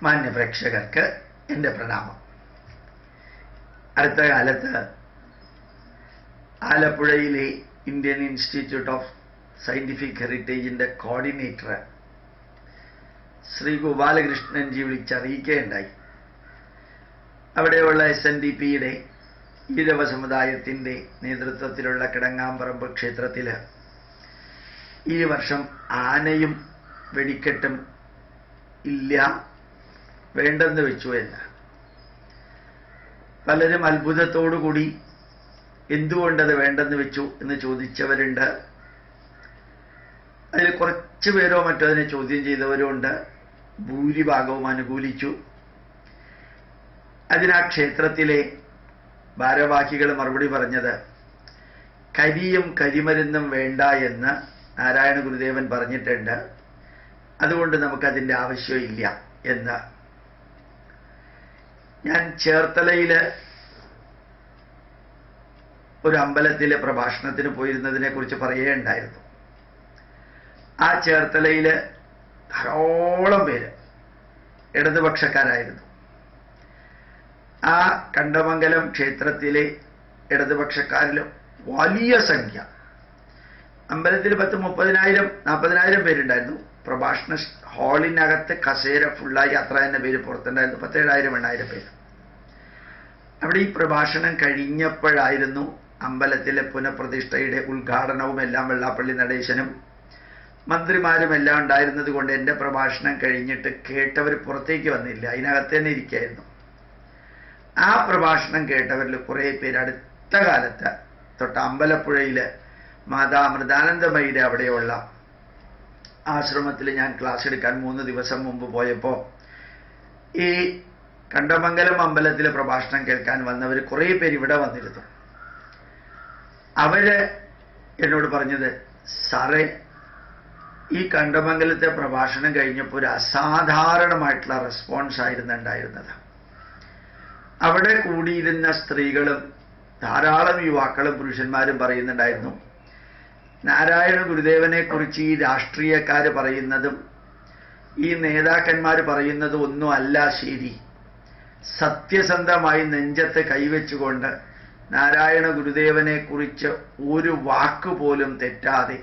മാന്യ പ്രേക്ഷകർക്ക് എൻ്റെ പ്രണാമം. അടുത്ത കാലത്ത് ആലപ്പുഴയിലെ ഇന്ത്യൻ ഇൻസ്റ്റിറ്റ്യൂട്ട് ഓഫ് സയൻറ്റിഫിക് ഹെറിറ്റേജിൻ്റെ കോർഡിനേറ്റർ ശ്രീ ഗോപാലകൃഷ്ണൻജി വിളിച്ചറിയിക്കുകയുണ്ടായി. അവിടെയുള്ള SNDPയുടെ ഈഴവ സമുദായത്തിൻ്റെ നേതൃത്വത്തിലുള്ള കിടങ്ങാമ്പറമ്പ് ക്ഷേത്രത്തിൽ ഈ വർഷം ആനയും വെടിക്കെട്ടും ഇല്ല, വേണ്ടെന്ന് വെച്ചു എന്ന്. പലരും അത്ഭുതത്തോടുകൂടി എന്തുകൊണ്ടത് വേണ്ടെന്ന് വെച്ചു എന്ന് ചോദിച്ചവരുണ്ട്. അതിൽ കുറച്ച് പേരോ മറ്റോ അതിനെ ചോദ്യം ചെയ്തവരുമുണ്ട്. ഭൂരിഭാഗവും അനുകൂലിച്ചു. അതിനാ ക്ഷേത്രത്തിലെ ഭാരവാഹികൾ മറുപടി പറഞ്ഞത്, കരിയും കരിമരുന്നും വേണ്ട എന്ന് നാരായണ ഗുരുദേവൻ പറഞ്ഞിട്ടുണ്ട്, അതുകൊണ്ട് നമുക്കതിൻ്റെ ആവശ്യമില്ല എന്ന്. ഞാൻ ചേർത്തലയിൽ ഒരു അമ്പലത്തിലെ പ്രഭാഷണത്തിന് പോയിരുന്നതിനെ കുറിച്ച് പറയുകയുണ്ടായിരുന്നു. ആ ചേർത്തലയിൽ ധാരാളം പേര് ഇടതുപക്ഷക്കാരായിരുന്നു. ആ കണ്ടമംഗലം ക്ഷേത്രത്തിലെ ഇടതുപക്ഷക്കാരിൽ വലിയ സംഖ്യ, അമ്പലത്തിൽ 30,000-40,000 പേരുണ്ടായിരുന്നു. പ്രഭാഷണ ഹാളിനകത്ത് കസേര ഫുള്ളായി അത്ര തന്നെ പേര് പുറത്തുണ്ടായിരുന്നു, 17,000-8,000 പേര്. അവിടെ ഈ പ്രഭാഷണം കഴിഞ്ഞപ്പോഴായിരുന്നു അമ്പലത്തിലെ പുനഃപ്രതിഷ്ഠയുടെ ഉദ്ഘാടനവും എല്ലാം. വെള്ളാപ്പള്ളി നടേശനും മന്ത്രിമാരും എല്ലാം ഉണ്ടായിരുന്നത് കൊണ്ട് എൻ്റെ പ്രഭാഷണം കഴിഞ്ഞിട്ട് കേട്ടവർ പുറത്തേക്ക് വന്നില്ല, അതിനകത്ത് തന്നെ ഇരിക്കുകയായിരുന്നു. ആ പ്രഭാഷണം കേട്ടവരിൽ കുറേ പേര് അടുത്ത കാലത്ത് തൊട്ട് അമ്പലപ്പുഴയിൽ മാതാ അമൃതാനന്ദമയിയുടെ അവിടെയുള്ള ആശ്രമത്തിൽ ഞാൻ ക്ലാസ് എടുക്കാൻ 3 ദിവസം മുമ്പ് പോയപ്പോൾ ഈ കണ്ടമംഗലം അമ്പലത്തിലെ പ്രഭാഷണം കേൾക്കാൻ വന്നവർ കുറേ പേര് ഇവിടെ വന്നിരുന്നു. അവര് എന്നോട് പറഞ്ഞത്, സാറേ, ഈ കണ്ടമംഗലത്തെ പ്രഭാഷണം കഴിഞ്ഞപ്പോൾ ഒരു അസാധാരണമായിട്ടുള്ള റെസ്പോൺസ് ആയിരുന്നു ഉണ്ടായിരുന്നത്. അവിടെ കൂടിയിരുന്ന സ്ത്രീകളും ധാരാളം യുവാക്കളും പുരുഷന്മാരും പറയുന്നുണ്ടായിരുന്നു, നാരായണ ഗുരുദേവനെ കുറിച്ച് ഈ രാഷ്ട്രീയക്കാർ പറയുന്നതും ഈ നേതാക്കന്മാർ പറയുന്നതും ഒന്നും അല്ല ശരി. സത്യസന്ധമായി നെഞ്ചത്ത് കൈവച്ചുകൊണ്ട് നാരായണ ഗുരുദേവനെ കുറിച്ച് ഒരു വാക്കുപോലും തെറ്റാതെ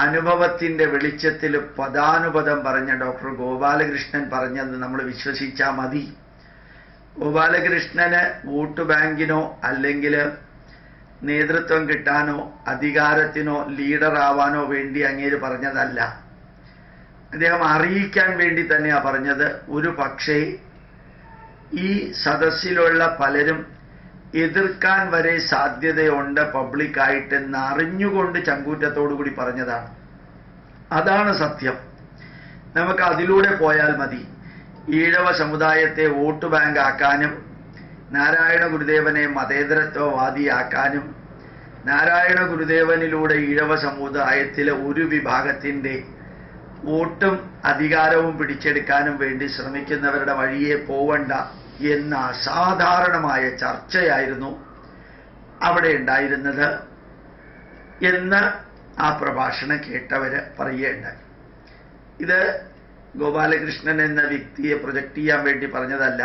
അനുഭവത്തിൻ്റെ വെളിച്ചത്തിൽ പദാനുപദം പറഞ്ഞ ഡോക്ടർ ഗോപാലകൃഷ്ണൻ പറഞ്ഞത് നമ്മൾ വിശ്വസിച്ചാൽ മതി. ഗോപാലകൃഷ്ണന് വോട്ട് ബാങ്കിനോ അല്ലെങ്കിൽ നേതൃത്വം കിട്ടാനോ അധികാരത്തിനോ ലീഡറാവാനോ വേണ്ടി അങ്ങേര് പറഞ്ഞതല്ല. അദ്ദേഹം അറിയിക്കാൻ വേണ്ടി തന്നെയാണ് പറഞ്ഞത്. ഒരു പക്ഷേ ഈ സദസ്സിലുള്ള പലരും എതിർക്കാൻ വരെ സാധ്യതയുണ്ട് പബ്ലിക്കായിട്ടെന്ന് അറിഞ്ഞുകൊണ്ട് ചങ്കൂറ്റത്തോടു കൂടി പറഞ്ഞതാണ്. അതാണ് സത്യം. നമുക്ക് അതിലൂടെ പോയാൽ മതി. ഈഴവ സമുദായത്തെ വോട്ട് ബാങ്ക് ആക്കാനും നാരായണ ഗുരുദേവനെ മതേതരത്വവാദിയാക്കാനും നാരായണ ഗുരുദേവനിലൂടെ ഈഴവ സമുദായത്തിലെ ഒരു വിഭാഗത്തിൻ്റെ വോട്ടും അധികാരവും പിടിച്ചെടുക്കാനും വേണ്ടി ശ്രമിക്കുന്നവരുടെ വഴിയെ പോവണ്ട എന്ന അസാധാരണമായ ചർച്ചയായിരുന്നു അവിടെ ഉണ്ടായിരുന്നത് എന്ന് ആ പ്രഭാഷണം കേട്ടവര് പറയുകയുണ്ടായി. ഇത് ഗോപാലകൃഷ്ണൻ എന്ന വ്യക്തിയെ പ്രൊജക്റ്റ് ചെയ്യാൻ വേണ്ടി പറഞ്ഞതല്ല.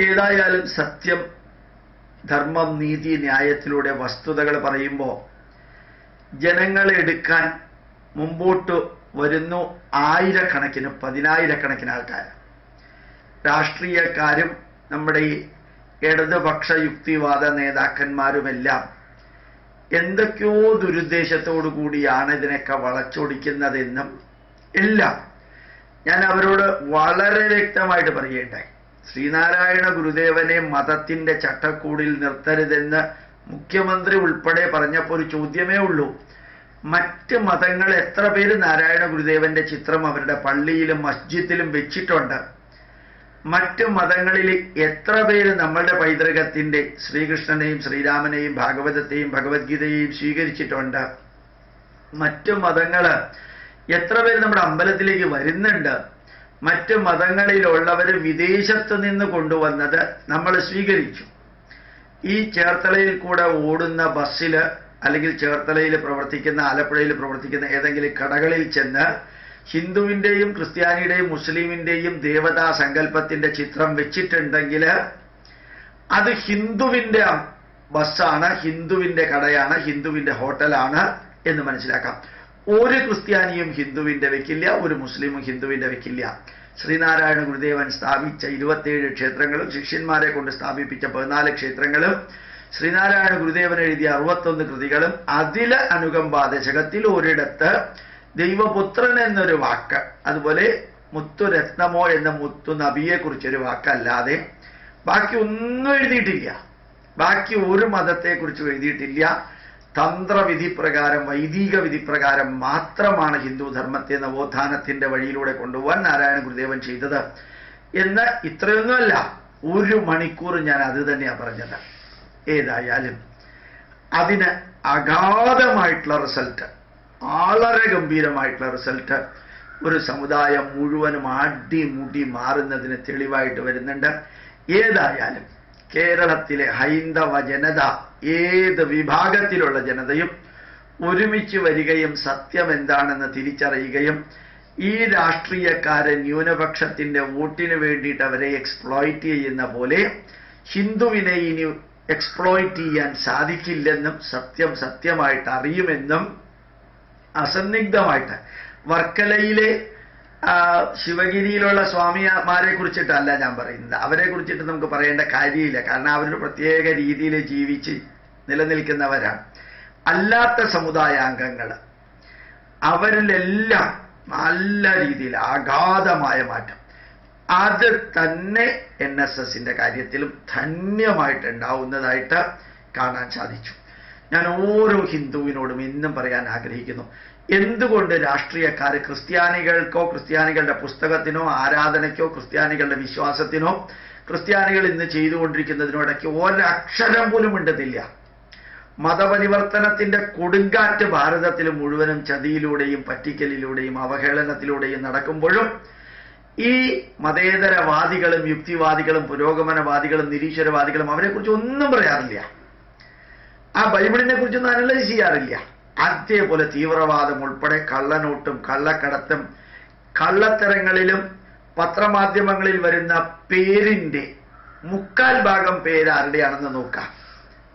ഏതായാലും സത്യം, ധർമ്മം, നീതി, ന്യായത്തിലൂടെ വസ്തുതകൾ പറയുമ്പോൾ ജനങ്ങളെ എടുക്കാൻ മുമ്പോട്ട് വരുന്നു ആയിരക്കണക്കിന് 10,000-കണക്കിന് ആൾക്കാർ. രാഷ്ട്രീയക്കാരും നമ്മുടെ ഈ ഇടതുപക്ഷ യുക്തിവാദ നേതാക്കന്മാരുമെല്ലാം എന്തൊക്കെയോ ദുരുദ്ദേശത്തോടു കൂടിയാണ് ഇതിനൊക്കെ വളച്ചൊടിക്കുന്നതെന്നും എല്ലാം ഞാൻ അവരോട് വളരെ വ്യക്തമായിട്ട് പറയുകയുണ്ടായി. ശ്രീനാരായണ ഗുരുദേവനെ മതത്തിൻ്റെ ചട്ടക്കൂടിൽ നിർത്തരുതെന്ന് മുഖ്യമന്ത്രി ഉൾപ്പെടെ പറഞ്ഞപ്പോൾ ഒരു ചോദ്യമേ ഉള്ളൂ, മറ്റ് മതങ്ങൾ എത്ര പേര് നാരായണ ഗുരുദേവന്റെ ചിത്രം അവരുടെ പള്ളിയിലും മസ്ജിദിലും വെച്ചിട്ടുണ്ട്? മറ്റ് മതങ്ങളിൽ എത്ര പേര് നമ്മളുടെ പൈതൃകത്തിൻ്റെ ശ്രീകൃഷ്ണനെയും ശ്രീരാമനെയും ഭാഗവതത്തെയും ഭഗവത്ഗീതയെയും സ്വീകരിച്ചിട്ടുണ്ട്? മറ്റ് മതങ്ങൾ എത്ര പേര് നമ്മുടെ അമ്പലത്തിലേക്ക് വരുന്നുണ്ട്? മറ്റ് മതങ്ങളിലുള്ളവർ വിദേശത്ത് നിന്ന് കൊണ്ടുവന്നത് നമ്മൾ സ്വീകരിച്ചു. ഈ ചേർത്തലയിൽ കൂടെ ഓടുന്ന ബസ്സിൽ അല്ലെങ്കിൽ ചേർത്തലയിൽ പ്രവർത്തിക്കുന്ന, ആലപ്പുഴയിൽ പ്രവർത്തിക്കുന്ന ഏതെങ്കിലും കടകളിൽ ചെന്ന് ഹിന്ദുവിൻ്റെയും ക്രിസ്ത്യാനിയുടെയും മുസ്ലിമിൻ്റെയും ദേവതാ സങ്കല്പത്തിൻ്റെ ചിത്രം വെച്ചിട്ടുണ്ടെങ്കിൽ അത് ഹിന്ദുവിൻ്റെ ബസ്സാണ്, ഹിന്ദുവിൻ്റെ കടയാണ്, ഹിന്ദുവിൻ്റെ ഹോട്ടലാണ് എന്ന് മനസ്സിലാക്കാം. ഒരു ക്രിസ്ത്യാനിയും ഹിന്ദുവിൻ്റെ വെക്കില്ല, ഒരു മുസ്ലിമും ഹിന്ദുവിൻ്റെ വെക്കില്ല. ശ്രീനാരായണ ഗുരുദേവൻ സ്ഥാപിച്ച 27 ക്ഷേത്രങ്ങളും ശിഷ്യന്മാരെ കൊണ്ട് സ്ഥാപിപ്പിച്ച 14 ക്ഷേത്രങ്ങളും ശ്രീനാരായണ ഗുരുദേവൻ എഴുതിയ 61 കൃതികളും അതിൽ അനുകമ്പ ദശകത്തിൽ ഒരിടത്ത് ദൈവപുത്രൻ എന്നൊരു വാക്ക്, അതുപോലെ മുത്തുരത്നമോ എന്ന മുത്തു നബിയെ കുറിച്ചൊരു വാക്കല്ലാതെ ബാക്കി ഒന്നും എഴുതിയിട്ടില്ല. ബാക്കി ഒരു മതത്തെക്കുറിച്ചും എഴുതിയിട്ടില്ല. തന്ത്രവിധി പ്രകാരം, വൈദിക വിധി പ്രകാരം മാത്രമാണ് ഹിന്ദു ധർമ്മത്തെ നവോത്ഥാനത്തിന്റെ വഴിയിലൂടെ കൊണ്ടുപോകാൻ നാരായണ ഗുരുദേവൻ ചെയ്തത് എന്ന്. ഇത്രയൊന്നുമല്ല, 1 മണിക്കൂർ ഞാൻ അത് തന്നെയാണ് പറഞ്ഞത്. ഏതായാലും അതിന് അഗാധമായിട്ടുള്ള റിസൾട്ട്, വളരെ ഗംഭീരമായിട്ടുള്ള റിസൾട്ട് ഒരു സമുദായം മുഴുവനും അടിമുടി മാറുന്നതിന് തെളിവായിട്ട് വരുന്നുണ്ട്. ഏതായാലും കേരളത്തിലെ ഹൈന്ദവ ജനത, ഏത് വിഭാഗത്തിലുള്ള ജനതയും ഒരുമിച്ച് വരികയും സത്യം എന്താണെന്ന് തിരിച്ചറിയുകയും ഈ രാഷ്ട്രീയക്കാരെ ന്യൂനപക്ഷത്തിന്റെ വോട്ടിന് വേണ്ടിയിട്ട് അവരെ എക്സ്പ്ലോയിറ്റ് ചെയ്യുന്ന പോലെ ഹിന്ദുവിനെ ഇനി എക്സ്പ്ലോയിറ്റ് ചെയ്യാൻ സാധിക്കില്ലെന്നും സത്യം സത്യമായിട്ട് അറിയുമെന്നും അസന്നിഗ്ധമായിട്ട് വർക്കലയിലെ ശിവഗിരിയിലുള്ള സ്വാമിമാരെ കുറിച്ചിട്ടല്ല ഞാൻ പറയുന്നത്. അവരെ കുറിച്ചിട്ട് നമുക്ക് പറയേണ്ട കാര്യമില്ല, കാരണം അവരൊരു പ്രത്യേക രീതിയിൽ ജീവിച്ച് നിലനിൽക്കുന്നവരാണ്. അല്ലാത്ത സമുദായാംഗങ്ങൾ അവരിലെല്ലാം നല്ല രീതിയിൽ അഗാധമായ മാറ്റം, അത് തന്നെ NSSന്റെ കാര്യത്തിലും ധന്യമായിട്ടുണ്ടാവുന്നതായിട്ട് കാണാൻ സാധിച്ചു. ഞാൻ ഓരോ ഹിന്ദുവിനോടും ഇന്നും പറയാൻ ആഗ്രഹിക്കുന്നു, എന്തുകൊണ്ട് രാഷ്ട്രീയക്കാർ ക്രിസ്ത്യാനികൾക്കോ ക്രിസ്ത്യാനികളുടെ പുസ്തകത്തിനോ ആരാധനയ്ക്കോ ക്രിസ്ത്യാനികളുടെ വിശ്വാസത്തിനോ ക്രിസ്ത്യാനികൾ ഇന്ന് ചെയ്തുകൊണ്ടിരിക്കുന്നതിനോടൊക്കെ ഒരക്ഷരം പോലും ഉണ്ടെന്നില്ല. മതപരിവർത്തനത്തിന്റെ കൊടുങ്കാറ്റ് ഭാരതത്തിൽ മുഴുവനും ചതിയിലൂടെയും പറ്റിക്കലിലൂടെയും അവഹേളനത്തിലൂടെയും നടക്കുമ്പോഴും ഈ മതേതരവാദികളും യുക്തിവാദികളും പുരോഗമനവാദികളും നിരീശ്വരവാദികളും അവരെക്കുറിച്ച് ഒന്നും പറയാറില്ല. ആ ബൈബിളിനെ കുറിച്ചൊന്നും അനലൈസ് ചെയ്യാറില്ല. അതേപോലെ തീവ്രവാദം ഉൾപ്പെടെ കള്ളനോട്ടും കള്ളക്കടത്തും കള്ളത്തരങ്ങളിലും പത്രമാധ്യമങ്ങളിൽ വരുന്ന പേരിന്റെ 3/4 പേര് ആരുടെയാണെന്ന് നോക്കാം.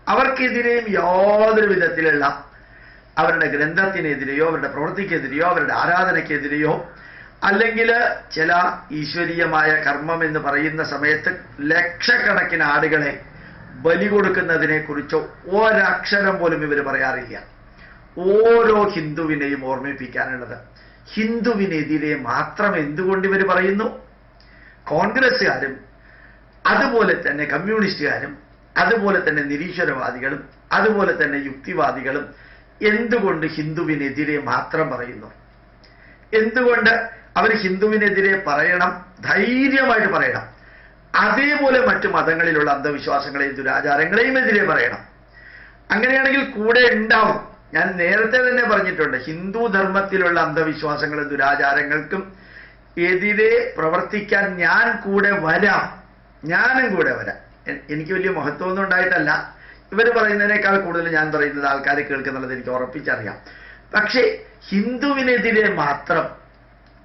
അവർക്കെതിരെയും യാതൊരു വിധത്തിലുള്ള അവരുടെ ഗ്രന്ഥത്തിനെതിരെയോ അവരുടെ പ്രവൃത്തിക്കെതിരെയോ അവരുടെ ആരാധനയ്ക്കെതിരെയോ അല്ലെങ്കിൽ ചില ഈശ്വരീയമായ കർമ്മം എന്ന് പറയുന്ന സമയത്ത് ലക്ഷക്കണക്കിന് ആടുകളെ ബലി കൊടുക്കുന്നതിനെ കുറിച്ചോ ഒരക്ഷരം പോലും ഇവർ പറയാറില്ല. ഓരോ ഹിന്ദുവിനെയും ഓർമ്മിപ്പിക്കാനുള്ളത്, ഹിന്ദുവിനെതിരെ മാത്രം എന്തുകൊണ്ട് ഇവർ പറയുന്നു? കോൺഗ്രസ്സുകാരും അതുപോലെ തന്നെ കമ്മ്യൂണിസ്റ്റുകാരും അതുപോലെ തന്നെ നിരീശ്വരവാദികളും അതുപോലെ തന്നെ യുക്തിവാദികളും എന്തുകൊണ്ട് ഹിന്ദുവിനെതിരെ മാത്രം പറയുന്നു? എന്തുകൊണ്ട് അവർ ഹിന്ദുവിനെതിരെ പറയണം? ധൈര്യമായിട്ട് പറയണം. അതേപോലെ മറ്റു മതങ്ങളിലുള്ള അന്ധവിശ്വാസങ്ങളെയും ദുരാചാരങ്ങളെയും എതിരെ പറയണം. അങ്ങനെയാണെങ്കിൽ കൂടെ ഉണ്ടാവും. ഞാൻ നേരത്തെ തന്നെ പറഞ്ഞിട്ടുണ്ട്, ഹിന്ദു ധർമ്മത്തിലുള്ള അന്ധവിശ്വാസങ്ങളും ദുരാചാരങ്ങൾക്കും എതിരെ പ്രവർത്തിക്കാൻ ഞാൻ കൂടെ വരാം, ഞാനും കൂടെ വരാം. എനിക്ക് വലിയ മഹത്വമൊന്നും ഉണ്ടായിട്ടല്ല, ഇവർ പറയുന്നതിനേക്കാൾ കൂടുതൽ ഞാൻ പറയുന്നത് ആൾക്കാരെ കേൾക്കുന്നുള്ളത് എനിക്ക് ഉറപ്പിച്ചറിയാം. പക്ഷേ ഹിന്ദുവിനെതിരെ മാത്രം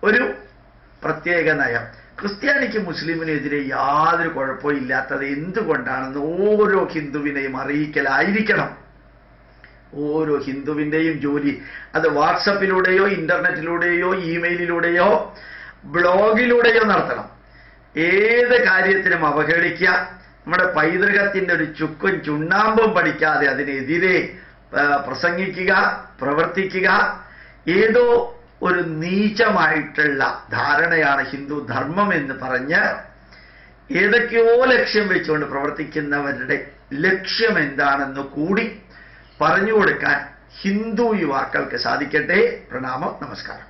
ഒരു പ്രത്യേക നയം, ക്രിസ്ത്യാനിക്ക് മുസ്ലിമിനെതിരെ യാതൊരു കുഴപ്പവും ഇല്ലാത്തത് എന്തുകൊണ്ടാണെന്ന് ഓരോ ഹിന്ദുവിനെയും അറിയിക്കലായിരിക്കണം. ഓരോ ഹിന്ദുവിൻ്റെയും ജോലി അത് വാട്സപ്പിലൂടെയോ ഇന്റർനെറ്റിലൂടെയോ ഇമെയിലിലൂടെയോ ബ്ലോഗിലൂടെയോ നടത്തണം. ഏത് കാര്യത്തിനും അവഹേളിക്കുക, നമ്മുടെ പൈതൃകത്തിൻ്റെ ഒരു ചുക്കും ചുണ്ണാമ്പും പഠിക്കാതെ അതിനെതിരെ പ്രസംഗിക്കുക, പ്രവർത്തിക്കുക, ഏതോ ഒരു നീചമായിട്ടുള്ള ധാരണയാണ് ഹിന്ദു ധർമ്മം എന്ന് പറഞ്ഞ് ഏതൊക്കെയോ ലക്ഷ്യം വെച്ചുകൊണ്ട് പ്രവർത്തിക്കുന്നവരുടെ ലക്ഷ്യം എന്താണെന്ന് കൂടി പറഞ്ഞു കൊടുക്കാൻ ഹിന്ദു യുവാക്കൾക്ക് സാധിക്കട്ടെ. പ്രണാമം, നമസ്കാരം.